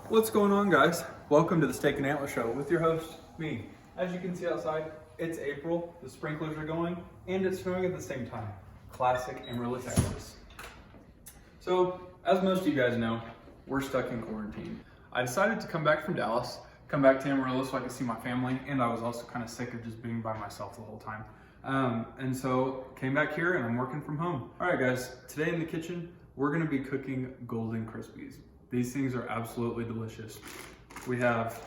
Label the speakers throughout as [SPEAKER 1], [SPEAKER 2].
[SPEAKER 1] What's going on, guys? Welcome to the Steak and Antler Show with your host, me. As you can see outside, it's April, the sprinklers are going, and it's snowing at the same time. Classic Amarillo, Texas. So, as most of you guys know, we're stuck in quarantine. I decided to come back from Dallas, come back to Amarillo so I could see my family, and I was also kind of sick of just being by myself the whole time. And so, came back here and I'm working from home. All right, guys, today in the kitchen, we're gonna be cooking golden Crispies. These things are absolutely delicious. We have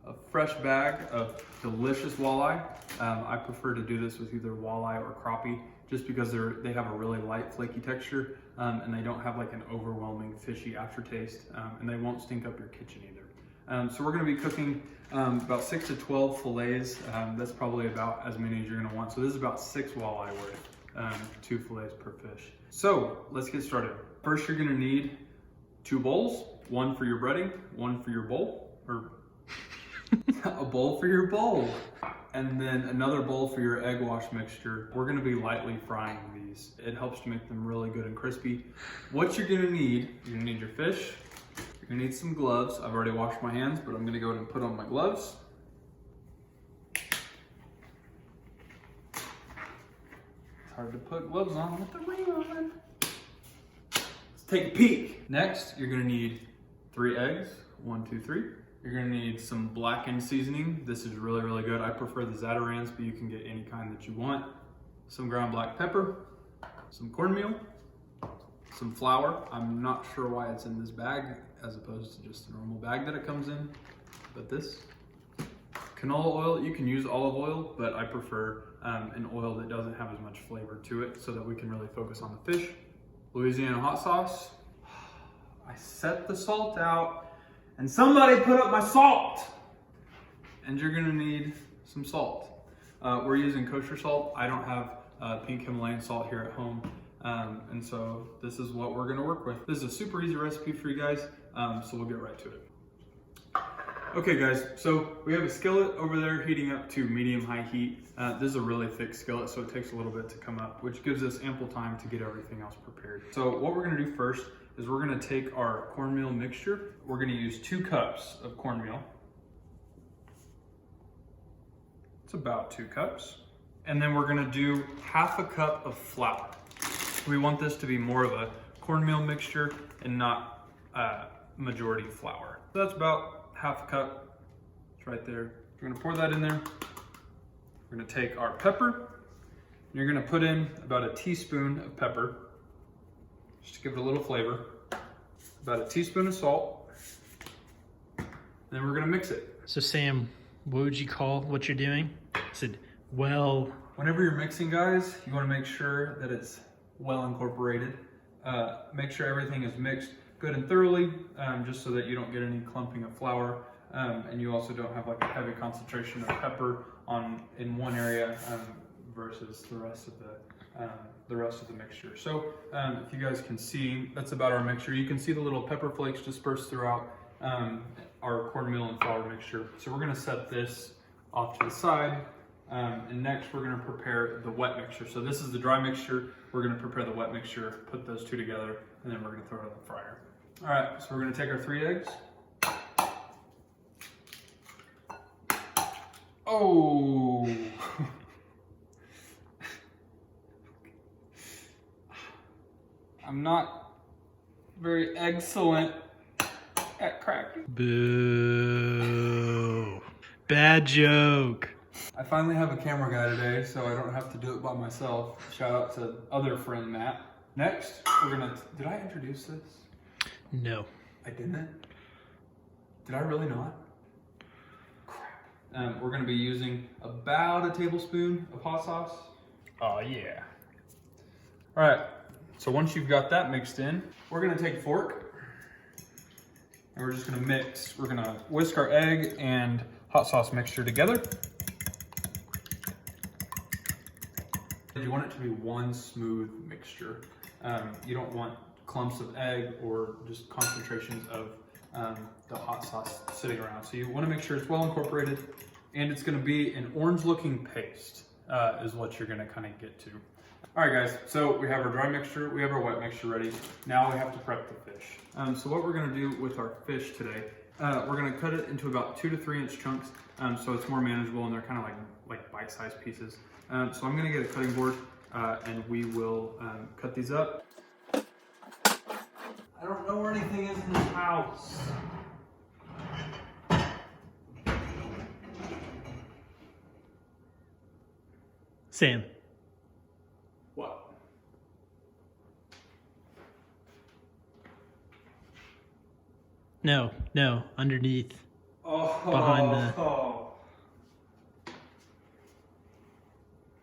[SPEAKER 1] a fresh bag of delicious walleye. I prefer to do this with either walleye or crappie just because they have a really light, flaky texture and they don't have like an overwhelming fishy aftertaste and they won't stink up your kitchen either. So we're gonna be cooking about 6 to 12 fillets. That's probably about as many as you're gonna want. So this is about 6 walleye worth, 2 fillets per fish. So let's get started. First, you're gonna need 2 bowls, one for your breading, one for your bowl, or a bowl for your bowl, and then another bowl for your egg wash mixture. We're gonna be lightly frying these. It helps to make them really good and crispy. What you're gonna need your fish, you're gonna need some gloves. I've already washed my hands, but I'm gonna go ahead and put on my gloves. It's hard to put gloves on with the rain on. Take a peek. Next, you're gonna need 3 eggs, 1, 2, 3. You're gonna need some blackened seasoning. This is really, really good. I prefer the Zatarans, but you can get any kind that you want. Some ground black pepper, some cornmeal, some flour. I'm not sure why it's in this bag as opposed to just the normal bag that it comes in, but this. Canola oil, you can use olive oil, but I prefer an oil that doesn't have as much flavor to it so that we can really focus on the fish. Louisiana hot sauce. I set the salt out and somebody put up my salt. And you're gonna need some salt. We're using kosher salt. I don't have pink Himalayan salt here at home. And so this is what we're gonna work with. This is a super easy recipe for you guys. So we'll get right to it. Okay guys, so we have a skillet over there heating up to medium-high heat. This is a really thick skillet, so it takes a little bit to come up, which gives us ample time to get everything else prepared. So what we're gonna do first is we're gonna take our cornmeal mixture. We're gonna use 2 cups of cornmeal. It's about 2 cups. And then we're gonna do 1/2 cup of flour. We want this to be more of a cornmeal mixture and not majority flour. So that's about 1/2 cup, it's right there. We're gonna pour that in there. We're gonna take our pepper. You're gonna put in about a teaspoon of pepper, just to give it a little flavor. About a teaspoon of salt. Then we're gonna mix it.
[SPEAKER 2] So Sam, what would you call what you're doing? I said, well.
[SPEAKER 1] Whenever you're mixing, guys, you wanna make sure that it's well incorporated. Make sure everything is mixed good and thoroughly, just so that you don't get any clumping of flour, and you also don't have like a heavy concentration of pepper in one area versus the rest of the mixture. So if you guys can see, that's about our mixture. You can see the little pepper flakes dispersed throughout our cornmeal and flour mixture. So we're gonna set this off to the side, and next we're gonna prepare the wet mixture. So this is the dry mixture. We're gonna prepare the wet mixture, put those 2 together, and then we're gonna throw it in the fryer. All right, so we're gonna take our 3 eggs. Oh. I'm not very excellent at cracking.
[SPEAKER 2] Boo. Bad joke.
[SPEAKER 1] I finally have a camera guy today, so I don't have to do it by myself. Shout out to other friend Matt. Next, did I introduce this?
[SPEAKER 2] No.
[SPEAKER 1] I didn't? Did I really not? Crap. We're gonna be using about a tablespoon of hot sauce.
[SPEAKER 2] Oh yeah.
[SPEAKER 1] All right, so once you've got that mixed in, we're gonna take a fork and we're just gonna mix. We're gonna whisk our egg and hot sauce mixture together. You want it to be one smooth mixture. You don't want clumps of egg or just concentrations of the hot sauce sitting around. So you want to make sure it's well incorporated, and it's going to be an orange looking paste is what you're going to kind of get to. All right, guys, so we have our dry mixture, we have our wet mixture ready. Now we have to prep the fish. So what we're gonna do with our fish today, we're gonna cut it into about 2 to 3 inch chunks, so it's more manageable and they're kind of like bite-sized pieces. So I'm gonna get a cutting board and we will cut these up. I don't know where anything is in this house.
[SPEAKER 2] Sam.
[SPEAKER 1] What?
[SPEAKER 2] No, underneath.
[SPEAKER 1] Oh.
[SPEAKER 2] Behind the...
[SPEAKER 1] All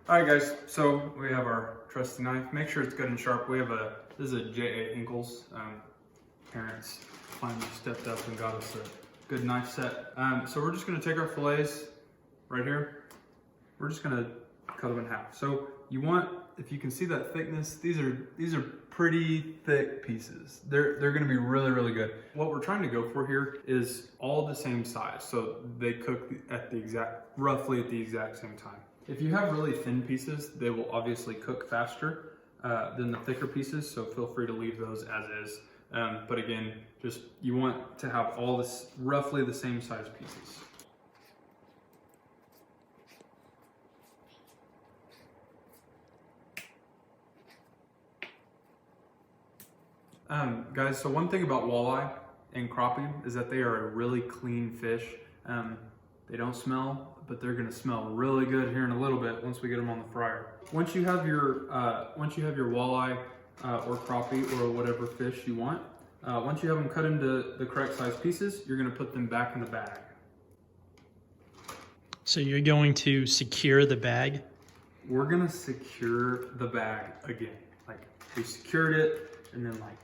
[SPEAKER 1] right, guys. So we have our trusty knife. Make sure it's good and sharp. This is a J.A. Ingalls. Parents finally stepped up and got us a good knife set. So we're just gonna take our fillets right here. We're just gonna cut them in half. So you want, if you can see that thickness, these are pretty thick pieces. They're gonna be really, really good. What we're trying to go for here is all the same size. So they cook at roughly at the exact same time. If you have really thin pieces, they will obviously cook faster than the thicker pieces. So feel free to leave those as is. But again, you want to have all this roughly the same size pieces. Guys, so one thing about walleye and crappie is that they are a really clean fish. They don't smell, but they're gonna smell really good here in a little bit once we get them on the fryer. Once you have your walleye or crappie or whatever fish you want, once you have them cut into the correct size pieces, you're gonna put them back in the bag.
[SPEAKER 2] So you're going to secure the bag?
[SPEAKER 1] We're gonna secure the bag again. Like we secured it and then like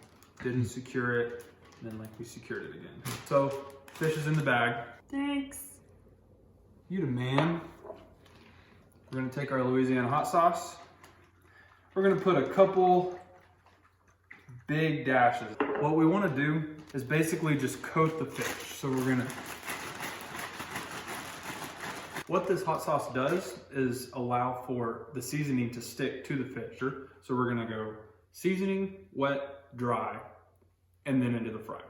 [SPEAKER 1] didn't secure it, and then like we secured it again. So fish is in the bag.
[SPEAKER 3] Thanks.
[SPEAKER 1] You the man. We're gonna take our Louisiana hot sauce. We're gonna put a couple big dashes. What we wanna do is basically just coat the fish. So what this hot sauce does is allow for the seasoning to stick to the fish. So we're gonna go seasoning, wet, dry, and then into the fryer.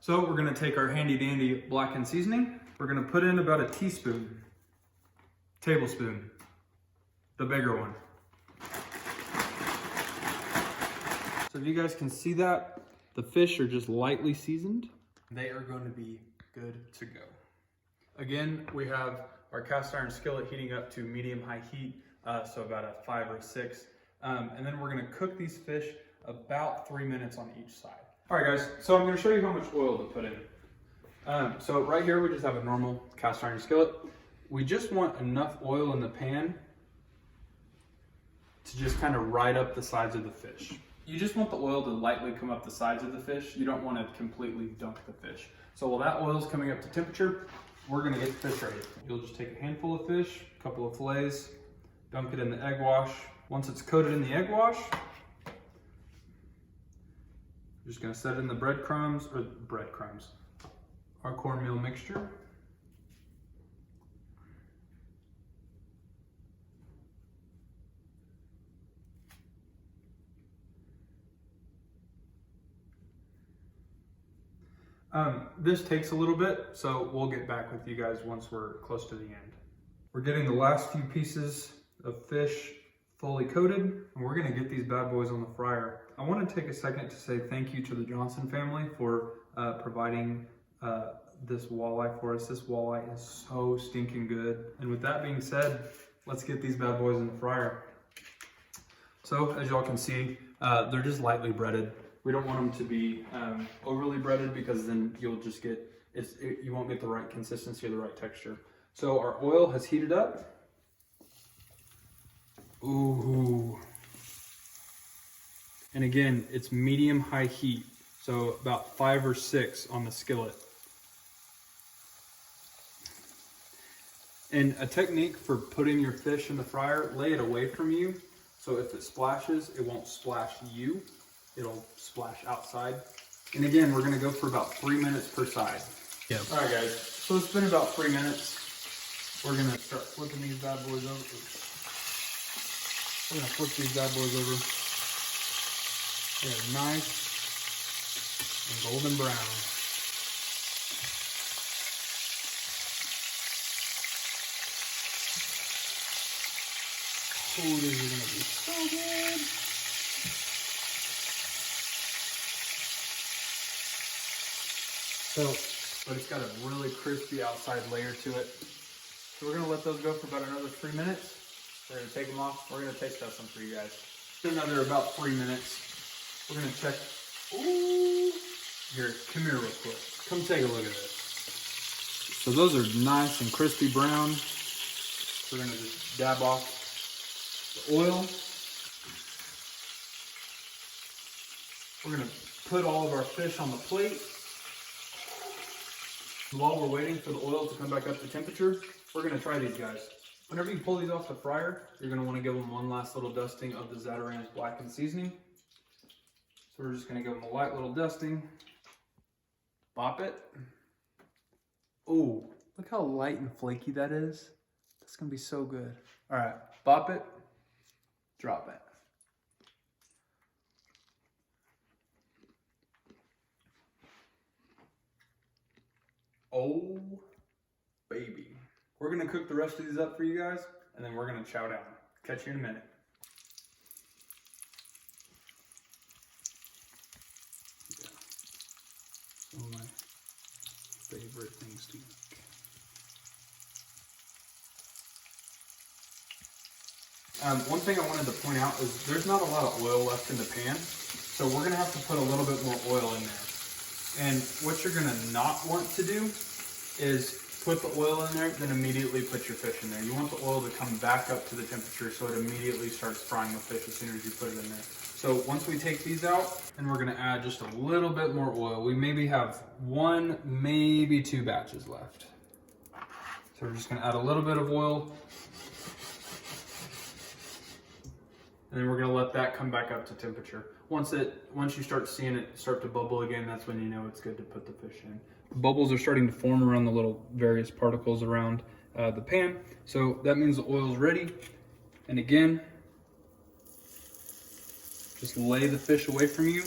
[SPEAKER 1] So we're gonna take our handy dandy blackened seasoning. We're gonna put in about a tablespoon, the bigger one. So if you guys can see that, the fish are just lightly seasoned. They are going to be good to go. Again, we have our cast iron skillet heating up to medium-high heat, so about a 5 or 6. And then we're gonna cook these fish about 3 minutes on each side. All right, guys, so I'm gonna show you how much oil to put in. So right here, we just have a normal cast iron skillet. We just want enough oil in the pan to just kind of ride up the sides of the fish. You just want the oil to lightly come up the sides of the fish. You don't want to completely dunk the fish. So while that oil is coming up to temperature, we're gonna get the fish ready. You'll just take a handful of fish, a couple of fillets, dunk it in the egg wash. Once it's coated in the egg wash, you're just gonna set it in the our cornmeal mixture. This takes a little bit, so we'll get back with you guys once we're close to the end. We're getting the last few pieces of fish fully coated, and we're gonna get these bad boys on the fryer. I wanna take a second to say thank you to the Johnson family for providing this walleye for us. This walleye is so stinking good. And with that being said, let's get these bad boys in the fryer. So as y'all can see, they're just lightly breaded. We don't want them to be overly breaded because then you'll just get, you won't get the right consistency or the right texture. So our oil has heated up. Ooh. And again, it's medium-high heat. So about 5 or 6 on the skillet. And a technique for putting your fish in the fryer, lay it away from you. So if it splashes, it won't splash you. It'll splash outside. And again, we're gonna go for about 3 minutes per side.
[SPEAKER 2] Yep.
[SPEAKER 1] All right, guys. So it's been about 3 minutes. We're gonna start flipping these bad boys over. We're gonna flip these bad boys over. They're nice and golden brown. Oh, these are gonna be so good. So, but it's got a really crispy outside layer to it. So we're gonna let those go for about another 3 minutes. We're gonna take them off. We're gonna taste test them for you guys. Another about 3 minutes. We're gonna check. Ooh, here, come here real quick. Come take a look at this. So those are nice and crispy brown. We're gonna just dab off the oil. We're gonna put all of our fish on the plate. While we're waiting for the oil to come back up to temperature, we're gonna try these guys. Whenever you pull these off the fryer, you're gonna wanna give them one last little dusting of the Zatarain's blackened seasoning. So we're just gonna give them a light little dusting. Bop it. Oh, look how light and flaky that is. That's gonna be so good. All right, bop it, drop it. Oh, baby. We're gonna cook the rest of these up for you guys, and then we're gonna chow down. Catch you in a minute. Yeah. Some of my favorite things to make. One thing I wanted to point out is there's not a lot of oil left in the pan, so we're gonna have to put a little bit more oil in there. And what you're gonna not want to do is put the oil in there, then immediately put your fish in there. You want the oil to come back up to the temperature so it immediately starts frying the fish as soon as you put it in there. So once we take these out, and we're gonna add just a little bit more oil. We maybe have 1, maybe 2 batches left. So we're just gonna add a little bit of oil. And then we're gonna let that come back up to temperature. Once you start seeing it start to bubble again, that's when you know it's good to put the fish in. Bubbles are starting to form around the little various particles around the pan. So that means the oil's ready. And again, just lay the fish away from you.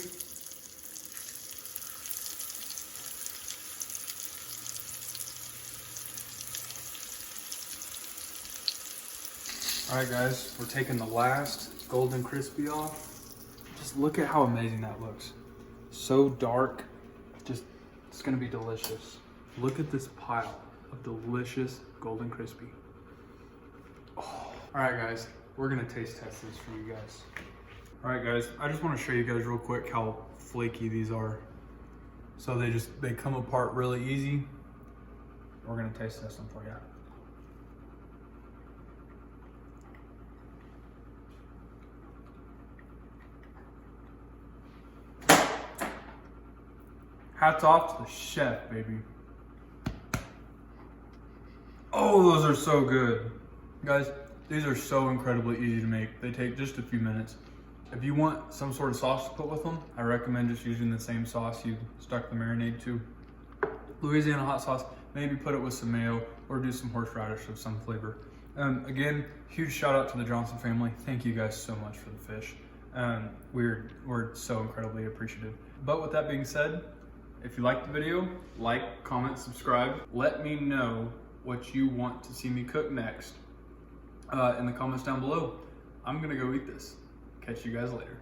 [SPEAKER 1] All right guys, we're taking the last golden crispy off. Just look at how amazing that looks. So dark, just, it's gonna be delicious. Look at this pile of delicious golden crispy. Oh. All right guys, we're gonna taste test this for you guys. All right guys, I just wanna show you guys real quick how flaky these are. So they come apart really easy. We're gonna taste test them for you. Hats off to the chef, baby. Oh, those are so good. Guys, these are so incredibly easy to make. They take just a few minutes. If you want some sort of sauce to put with them, I recommend just using the same sauce you stuck the marinade to. Louisiana hot sauce, maybe put it with some mayo or do some horseradish of some flavor. Again, huge shout out to the Johnson family. Thank you guys so much for the fish. We're so incredibly appreciative. But with that being said, if you liked the video, like, comment, subscribe. Let me know what you want to see me cook next in the comments down below. I'm gonna go eat this. Catch you guys later.